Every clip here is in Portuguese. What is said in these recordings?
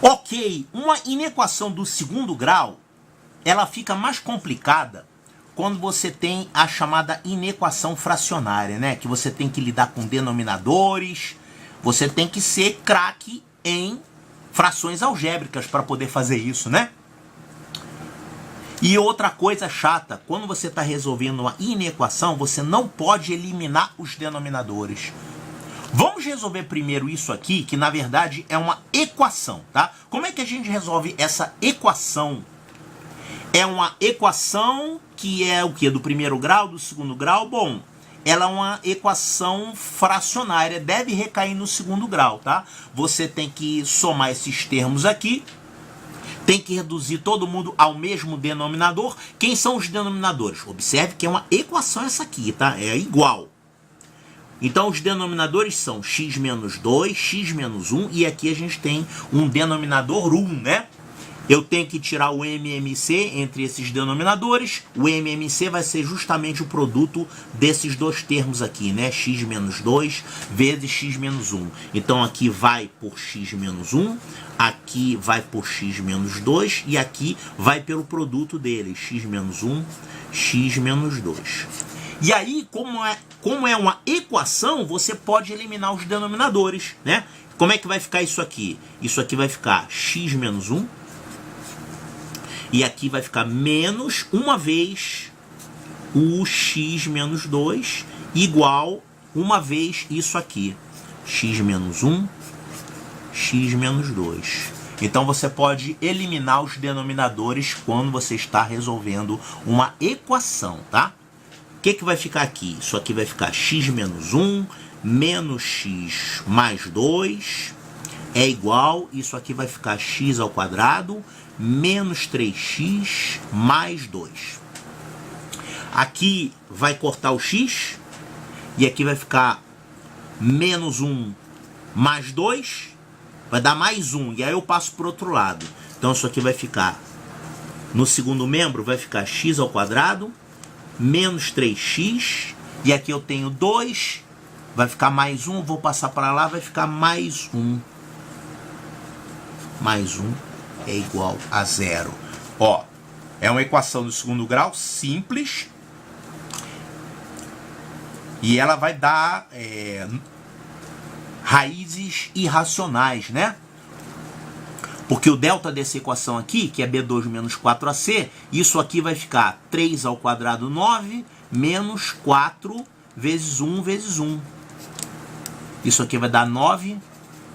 Ok, uma inequação do segundo grau, ela fica mais complicada quando você tem a chamada inequação fracionária, né? Que você tem que lidar com denominadores, você tem que ser craque em frações algébricas para poder fazer isso, né? E outra coisa chata, quando você está resolvendo uma inequação, você não pode eliminar os denominadores. Vamos resolver primeiro isso aqui, que na verdade é uma equação, tá? Como é que a gente resolve essa equação? É uma equação que é o quê? Do primeiro grau, do segundo grau? Bom, ela é uma equação fracionária, deve recair no segundo grau, tá? Você tem que somar esses termos aqui, tem que reduzir todo mundo ao mesmo denominador. Quem são os denominadores? Observe que é uma equação essa aqui, tá? É igual. Então os denominadores são x menos 2, x menos 1, e aqui a gente tem um denominador 1, né? Eu tenho que tirar o MMC entre esses denominadores. O MMC vai ser justamente o produto desses dois termos aqui, né? X menos 2 vezes x menos 1. Então aqui vai por x menos 1, aqui vai por x menos 2 e aqui vai pelo produto deles, x menos 1, x menos 2. E aí, como é uma equação, você pode eliminar os denominadores, né? Como é que vai ficar isso aqui? Isso aqui vai ficar x menos 1. E aqui vai ficar menos, uma vez, o x menos 2, igual, uma vez, isso aqui. X menos 1, x menos 2. Então você pode eliminar os denominadores quando você está resolvendo uma equação, tá? O que vai ficar aqui? Isso aqui vai ficar x menos 1, menos x mais 2, é igual, isso aqui vai ficar x ao quadrado, menos 3x mais 2. Aqui vai cortar o x, e aqui vai ficar menos 1 mais 2, vai dar mais 1, e aí eu passo para o outro lado. Então isso aqui vai ficar, no segundo membro, vai ficar x ao quadrado, menos 3x, e aqui eu tenho 2, vai ficar mais 1, vou passar para lá, vai ficar mais 1. Mais 1 é igual a 0. Ó, é uma equação do segundo grau simples, e ela vai dar raízes irracionais, né? Porque o delta dessa equação aqui, que é B2 menos 4AC, isso aqui vai ficar 3 ao quadrado 9, menos 4 vezes 1 vezes 1. Isso aqui vai dar 9,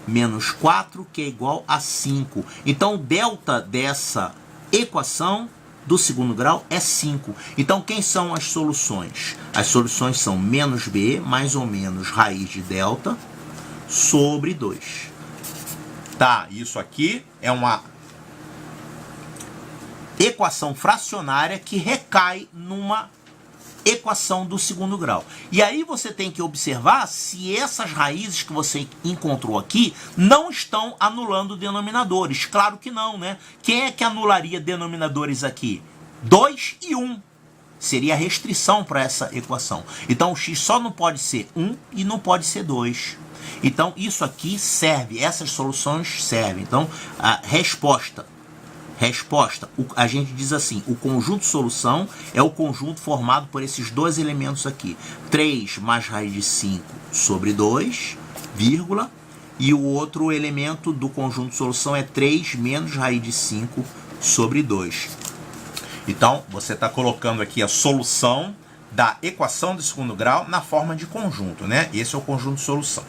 menos 4, que é igual a 5. Então o delta dessa equação do segundo grau é 5. Então quem são as soluções? As soluções são menos b, mais ou menos raiz de delta, sobre 2. Tá, isso aqui é uma equação fracionária que recai numa equação do segundo grau. E aí você tem que observar se essas raízes que você encontrou aqui não estão anulando denominadores. Claro que não, né? Quem é que anularia denominadores aqui? 2 e 1. Seria a restrição para essa equação. Então o x só não pode ser 1 e não pode ser 2. Então isso aqui serve, essas soluções servem. Então a resposta, a gente diz assim, o conjunto solução é o conjunto formado por esses dois elementos aqui. 3 mais raiz de 5 sobre 2, vírgula, e o outro elemento do conjunto solução é 3 menos raiz de 5 sobre 2. Então, você está colocando aqui a solução da equação de segundo grau na forma de conjunto, né? Esse é o conjunto solução.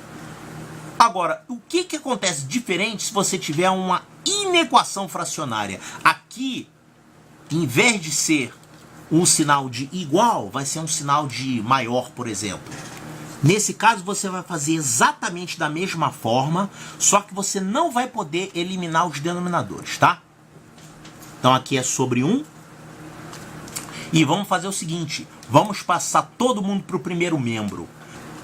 Agora, o que acontece diferente se você tiver uma inequação fracionária? Aqui, em vez de ser um sinal de igual, vai ser um sinal de maior, por exemplo. Nesse caso, você vai fazer exatamente da mesma forma, só que você não vai poder eliminar os denominadores, tá? Então aqui é sobre 1. E vamos fazer o seguinte, vamos passar todo mundo para o primeiro membro.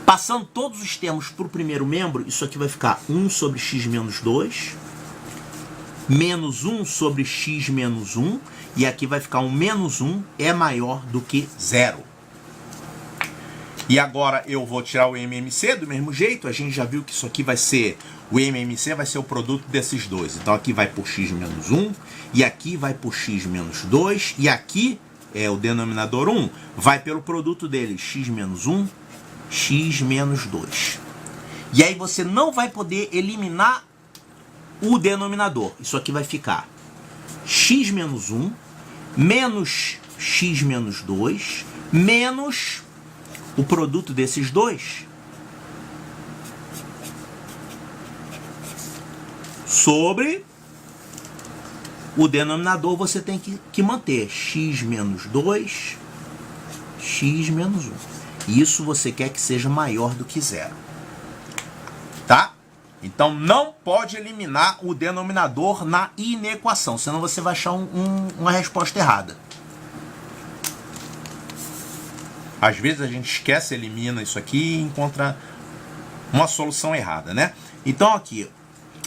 Passando todos os termos para o primeiro membro, isso aqui vai ficar 1 sobre x menos 2, menos 1 sobre x menos 1, e aqui vai ficar um menos 1 é maior do que 0. E agora eu vou tirar o MMC do mesmo jeito. A gente já viu que isso aqui vai ser... O MMC vai ser o produto desses dois. Então aqui vai por x menos 1. E aqui vai por x menos 2. E aqui é o denominador 1. Vai pelo produto deles. X menos 1, x menos 2. E aí você não vai poder eliminar o denominador. Isso aqui vai ficar x menos 1 menos x menos 2 menos o produto desses dois sobre o denominador. Você tem que manter x menos 2, x menos 1. Isso você quer que seja maior do que zero. Tá? Então não pode eliminar o denominador na inequação, senão você vai achar uma resposta errada. Às vezes a gente esquece, elimina isso aqui e encontra uma solução errada, né? Então aqui,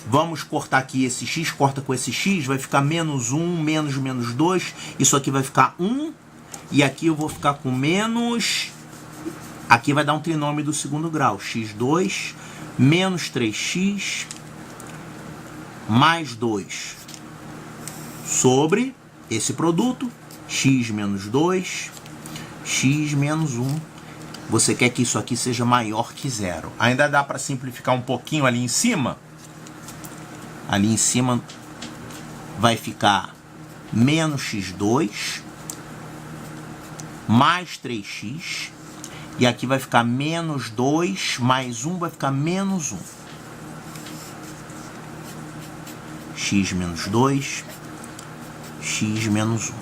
vamos cortar aqui esse x, corta com esse x, vai ficar menos 1, menos menos 2, isso aqui vai ficar 1, e aqui eu vou ficar com menos, aqui vai dar um trinômio do segundo grau, x2 menos 3x mais 2 sobre esse produto, x menos 2, x menos 1. Você quer que isso aqui seja maior que zero. Ainda dá para simplificar um pouquinho ali em cima. Ali em cima vai ficar menos x2 mais 3x. E aqui vai ficar menos 2 mais 1 vai ficar menos 1. X menos 2, x menos 1.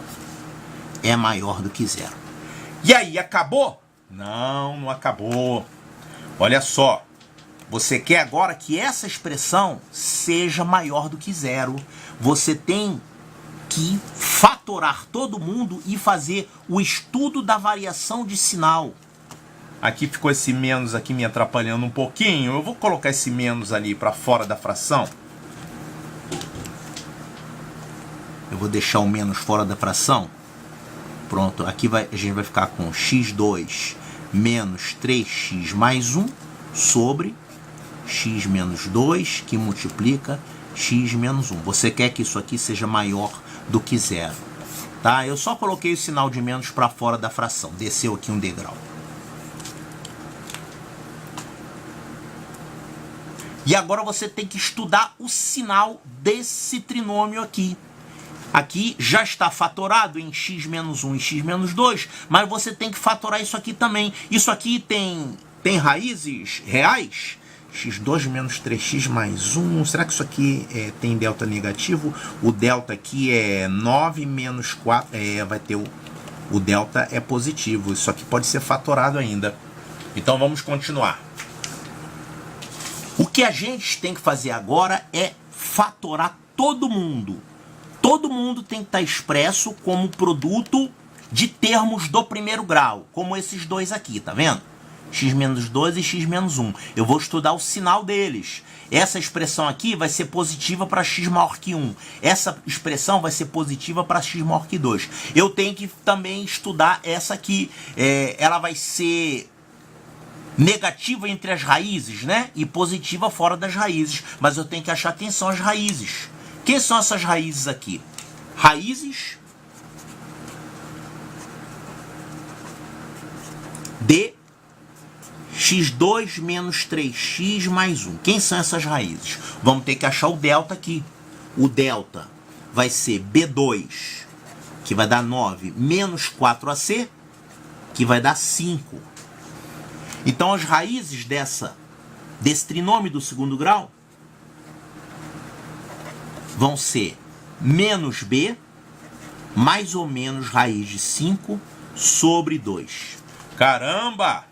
É maior do que zero. E aí, acabou? Não, não acabou. Olha só. Você quer agora que essa expressão seja maior do que zero. Você tem que fatorar todo mundo e fazer o estudo da variação de sinal. Aqui ficou esse menos aqui me atrapalhando um pouquinho. Eu vou colocar esse menos ali para fora da fração. Eu vou deixar o menos fora da fração. Pronto, aqui a gente vai ficar com x2 menos 3x mais 1 sobre x menos 2, que multiplica x menos 1. Você quer que isso aqui seja maior do que zero. Tá? Eu só coloquei o sinal de menos para fora da fração. Desceu aqui um degrau. E agora você tem que estudar o sinal desse trinômio aqui. Aqui já está fatorado em x menos 1 e x menos 2, mas você tem que fatorar isso aqui também. Isso aqui tem raízes reais? x2 menos 3x mais 1. Será que isso aqui tem delta negativo? O delta aqui é 9 menos 4. Vai ter o delta é positivo. Isso aqui pode ser fatorado ainda. Então vamos continuar. O que a gente tem que fazer agora é fatorar todo mundo. Todo mundo tem que estar expresso como produto de termos do primeiro grau, como esses dois aqui, tá vendo? X menos 2 e x menos 1. Eu vou estudar o sinal deles. Essa expressão aqui vai ser positiva para x maior que 1. Essa expressão vai ser positiva para x maior que 2. Eu tenho que também estudar essa aqui. Ela vai ser negativa entre as raízes, né? E positiva fora das raízes. Mas eu tenho que achar quem são as raízes. Quem são essas raízes aqui? Raízes de x2 menos 3x mais 1. Quem são essas raízes? Vamos ter que achar o delta aqui. O delta vai ser B2, que vai dar 9, menos 4AC, que vai dar 5. Então as raízes desse trinômio do segundo grau vão ser menos B, mais ou menos raiz de 5 sobre 2. Caramba!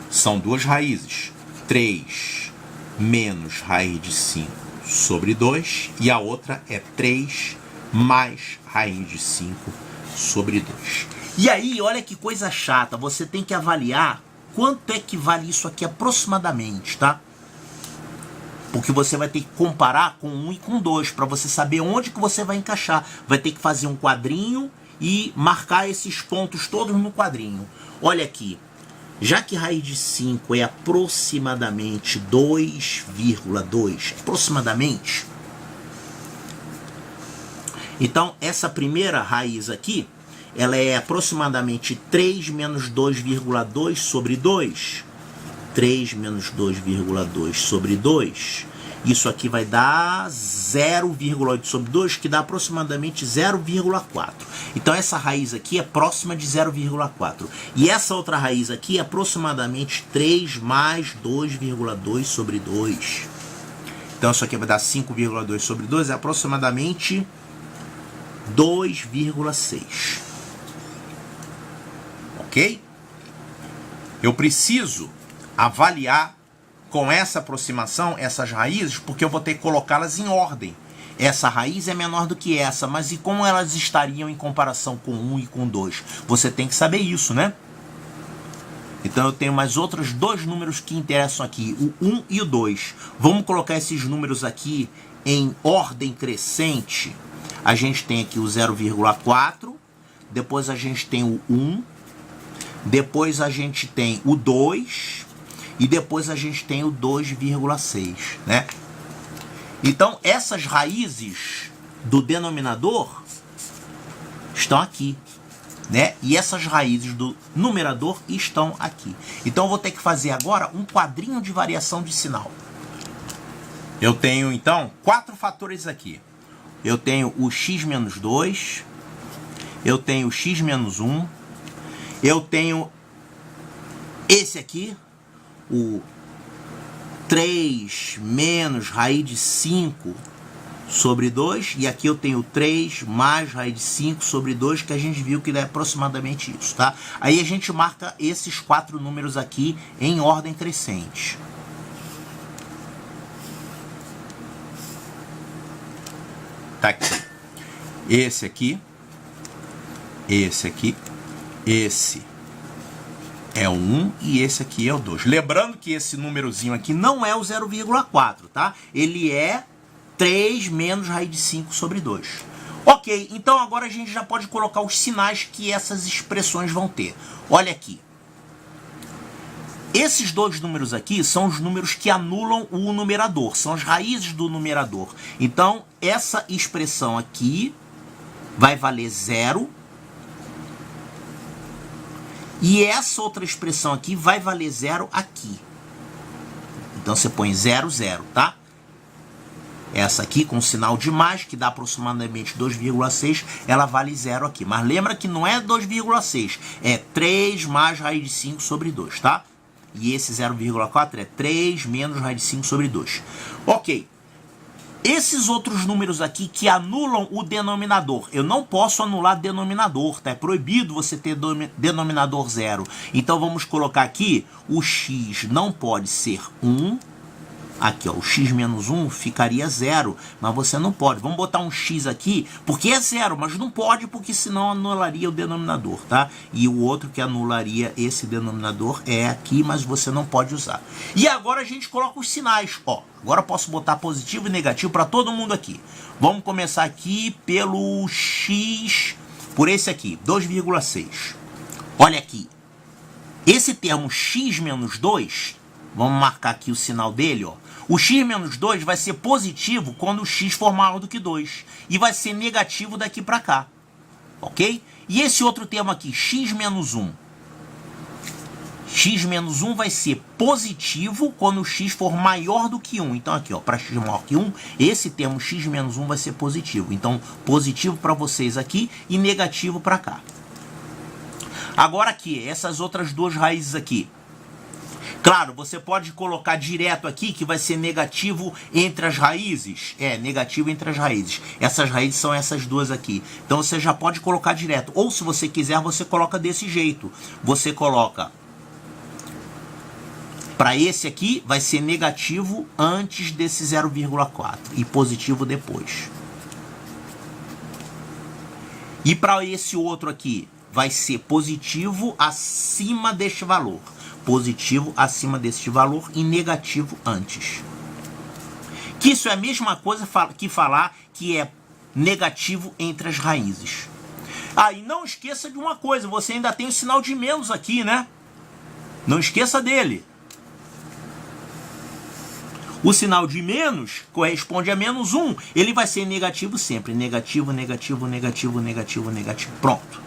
São duas raízes. 3 menos raiz de 5 sobre 2. E a outra é 3 mais raiz de 5 sobre 2. E aí, olha que coisa chata. Você tem que avaliar quanto é que vale isso aqui aproximadamente, tá? Porque você vai ter que comparar com 1 e com 2 para você saber onde que você vai encaixar. Vai ter que fazer um quadrinho e marcar esses pontos todos no quadrinho. Olha aqui, já que raiz de 5 é aproximadamente 2,2, aproximadamente, então essa primeira raiz aqui, ela é aproximadamente 3 menos 2,2 sobre 2. 3 menos 2,2 sobre 2. Isso aqui vai dar 0,8 sobre 2, que dá aproximadamente 0,4. Então essa raiz aqui é próxima de 0,4. E essa outra raiz aqui é aproximadamente 3 mais 2,2 sobre 2. Então isso aqui vai dar 5,2 sobre 2, é aproximadamente 2,6. Ok? Eu preciso avaliar com essa aproximação essas raízes, porque eu vou ter que colocá-las em ordem. Essa raiz é menor do que essa, mas e como elas estariam em comparação com 1 e com 2? Você tem que saber isso, né? Então eu tenho mais outros dois números que interessam aqui, o 1 e o 2. Vamos colocar esses números aqui em ordem crescente. A gente tem aqui o 0,4, depois a gente tem o 1, depois a gente tem o 2 e depois a gente tem o 2,6, né? Então essas raízes do denominador estão aqui, né? E essas raízes do numerador estão aqui. Então eu vou ter que fazer agora um quadrinho de variação de sinal. Eu tenho então 4 fatores aqui. Eu tenho o x menos 2, eu tenho o x menos 1, eu tenho esse aqui, o 3 menos raiz de 5 sobre 2, e aqui eu tenho 3 mais raiz de 5 sobre 2, que a gente viu que é aproximadamente isso, tá? Aí a gente marca esses 4 números aqui em ordem crescente. Tá aqui. Esse aqui, esse aqui, esse é o 1 e esse aqui é o 2. Lembrando que esse númerozinho aqui não é o 0,4, tá? Ele é 3 menos raiz de 5 sobre 2. Ok, então agora a gente já pode colocar os sinais que essas expressões vão ter. Olha aqui. Esses dois números aqui são os números que anulam o numerador, são as raízes do numerador. Então, essa expressão aqui vai valer 0. E essa outra expressão aqui vai valer 0 aqui. Então você põe 0, 0, tá? Essa aqui com sinal de mais, que dá aproximadamente 2,6, ela vale 0 aqui. Mas lembra que não é 2,6, é 3 mais raiz de 5 sobre 2, tá? E esse 0,4 é 3 menos raiz de 5 sobre 2. Ok. Esses outros números aqui que anulam o denominador, eu não posso anular denominador, tá? É proibido você ter denominador 0. Então vamos colocar aqui, o x não pode ser 1. Aqui, ó, o x menos 1 ficaria 0, mas você não pode. Vamos botar um x aqui, porque é 0, mas não pode, porque senão anularia o denominador, tá? E o outro que anularia esse denominador é aqui, mas você não pode usar. E agora a gente coloca os sinais, ó. Agora eu posso botar positivo e negativo para todo mundo aqui. Vamos começar aqui pelo x, por esse aqui, 2,6. Olha aqui, esse termo x menos 2, vamos marcar aqui o sinal dele, ó. O x menos 2 vai ser positivo quando o x for maior do que 2. E vai ser negativo daqui para cá. Ok? E esse outro termo aqui, x menos 1. X menos 1 vai ser positivo quando o x for maior do que 1. Então aqui, ó, para x maior que 1, esse termo x menos 1 vai ser positivo. Então, positivo para vocês aqui e negativo para cá. Agora aqui, essas outras duas raízes aqui. Claro, você pode colocar direto aqui que vai ser negativo entre as raízes. É, negativo entre as raízes. Essas raízes são essas duas aqui. Então você já pode colocar direto. Ou se você quiser, você coloca desse jeito. Você coloca... Para esse aqui, vai ser negativo antes desse 0,4 e positivo depois. E para esse outro aqui, vai ser positivo acima deste valor. Positivo acima deste valor e negativo antes. Que isso é a mesma coisa que falar que é negativo entre as raízes. E não esqueça de uma coisa, você ainda tem o sinal de menos aqui, né? Não esqueça dele. O sinal de menos corresponde a menos 1. Ele vai ser negativo sempre. Negativo, negativo, negativo, negativo, negativo. Pronto.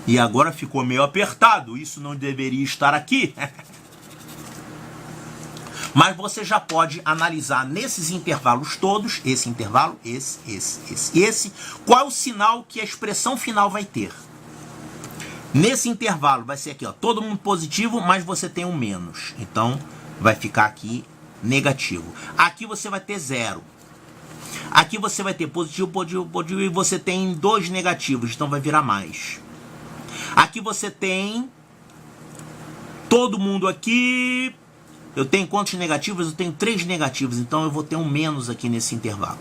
E agora ficou meio apertado. Isso não deveria estar aqui. Mas você já pode analisar nesses intervalos todos, esse intervalo, esse, qual é o sinal que a expressão final vai ter. Nesse intervalo vai ser aqui, ó, todo mundo positivo, mas você tem um menos. Então, vai ficar aqui negativo. Aqui você vai ter 0. Aqui você vai ter positivo, positivo, positivo, e você tem 2 negativos, então vai virar mais. Aqui você tem todo mundo aqui. Eu tenho quantos negativos? Eu tenho 3 negativos, então eu vou ter um menos aqui nesse intervalo.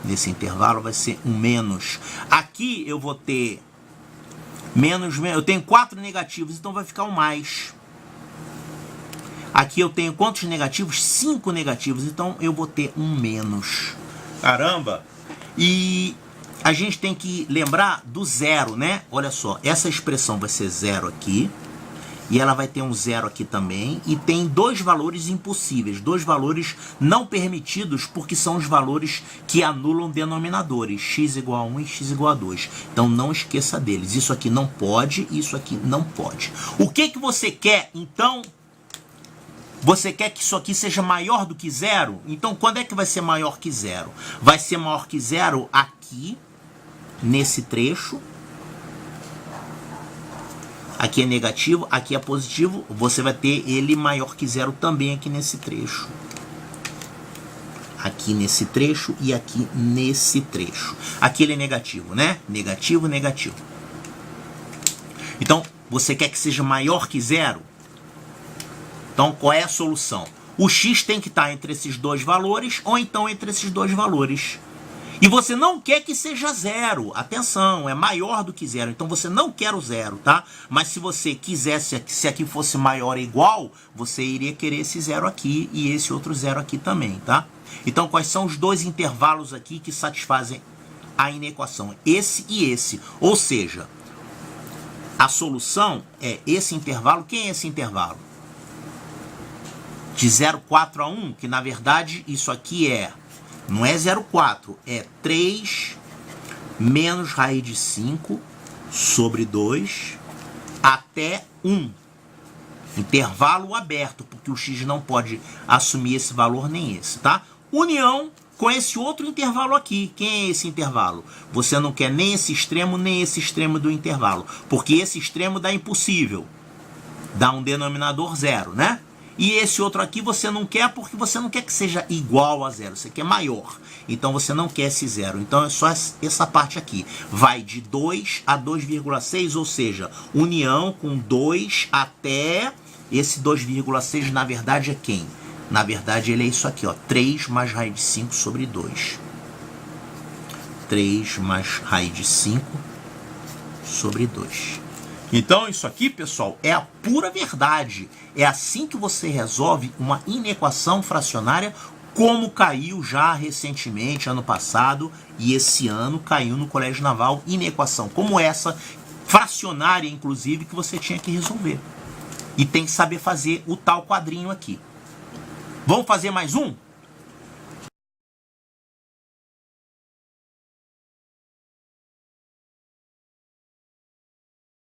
Nesse intervalo vai ser um menos. Aqui eu vou ter menos, eu tenho 4 negativos, então vai ficar um mais. Aqui eu tenho quantos negativos? 5 negativos, então eu vou ter um menos. Caramba! E a gente tem que lembrar do zero, né? Olha só, essa expressão vai ser 0 aqui. E ela vai ter um 0 aqui também. E tem 2 valores impossíveis, 2 valores não permitidos, porque são os valores que anulam denominadores. X igual a 1 e x igual a 2. Então não esqueça deles. Isso aqui não pode, isso aqui não pode. O que você quer, então? Você quer que isso aqui seja maior do que 0? Então quando é que vai ser maior que 0? Vai ser maior que 0 aqui, nesse trecho. Aqui é negativo, aqui é positivo, você vai ter ele maior que 0 também aqui nesse trecho. Aqui nesse trecho e aqui nesse trecho. Aqui ele é negativo, né? Negativo, negativo. Então, você quer que seja maior que 0? Então, qual é a solução? O x tem que estar entre esses 2 valores, ou então entre esses 2 valores. E você não quer que seja 0. Atenção, é maior do que 0. Então você não quer o 0, tá? Mas se você quisesse, se aqui fosse maior ou igual, você iria querer esse 0 aqui e esse outro 0 aqui também, tá? Então quais são os 2 intervalos aqui que satisfazem a inequação? Esse e esse. Ou seja, a solução é esse intervalo. Quem é esse intervalo? De 0,4 a 1, que na verdade isso aqui não é 0,4, é 3 menos raiz de 5 sobre 2 até 1. Intervalo aberto, porque o x não pode assumir esse valor nem esse, tá? União com esse outro intervalo aqui. Quem é esse intervalo? Você não quer nem esse extremo do intervalo, porque esse extremo dá impossível. Dá um denominador 0, né? E esse outro aqui você não quer porque você não quer que seja igual a 0, você quer maior. Então você não quer esse 0. Então é só essa parte aqui. Vai de 2 a 2,6, ou seja, união com 2 até esse 2,6 na verdade é quem? Na verdade ele é isso aqui, ó, 3 mais raiz de 5 sobre 2. 3 mais raiz de 5 sobre 2. Então isso aqui, pessoal, é a pura verdade. É assim que você resolve uma inequação fracionária, como caiu já recentemente, ano passado, e esse ano caiu no Colégio Naval, inequação como essa, fracionária inclusive, que você tinha que resolver. E tem que saber fazer o tal quadrinho aqui. Vamos fazer mais um?